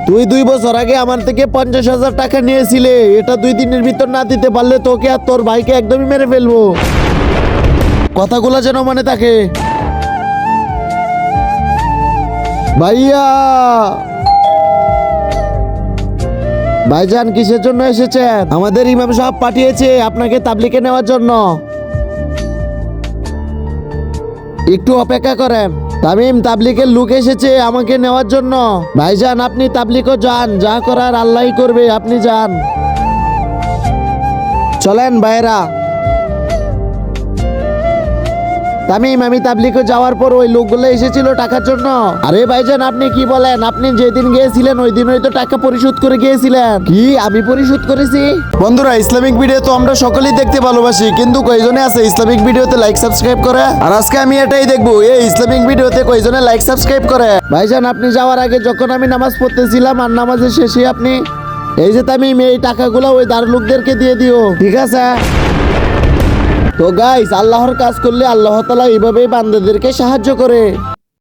তুই 2 বছর আগে আমার থেকে 50,000 টাকা নিয়েছিলে, এটা 2 দিনের ভিতর না দিতে পারলে তোকে আর তোর ভাইকে একদমই মেরে ফেলবো। কথাগুলো যেন মনে থাকে। ভাইয়া, ভাইজান কিসের জন্য এসেছেন? আমাদের ইমাম সাহেব পাঠিয়েছে আপনাকে তাবলিগে নেওয়ার জন্য। একটু অপেক্ষা করেন। তামিম, তাবলিগের লোক এসেছে আমাকে নেওয়ার জন্য। ভাইজান আপনি তাবলিগও যান, যা করার আল্লাহই করবে, আপনি যান। চলেন ভাইরা। তামিম, আমি তাবলিগে যাওয়ার পর ওই লোকগুলো এসেছিল টাকার জন্য। আরে ভাইজান আপনি কি বলেন? আপনি যেদিন গিয়েছিলেন ওই দিনই তো টাকা পরিশোধ করে গিয়েছিলেন। কি আমি পরিশোধ করেছি? বন্ধুরা, ইসলামিক ভিডিও তো আমরা সকলেই দেখতে ভালোবাসি, কিন্তু কয়জনে আছে ইসলামিক ভিডিওতে লাইক সাবস্ক্রাইব করে? আর আজকে আমি এটাই দেখবো, এই ইসলামিক ভিডিওতে কয়জনে লাইক সাবস্ক্রাইব করে। ভাইজান আপনি যাওয়ার আগে যখন আমি নামাজ পড়তেছিলাম আর নামাজের শেষে আপনি এই যে তামিম, এই টাকাগুলো ওই দার লোকদেরকে দিয়ে দিও, ঠিক আছে? তো গাইস, আল্লাহর কাজ করলে আল্লাহ তাআলা এইভাবেই বান্দাদেরকে সাহায্য করে।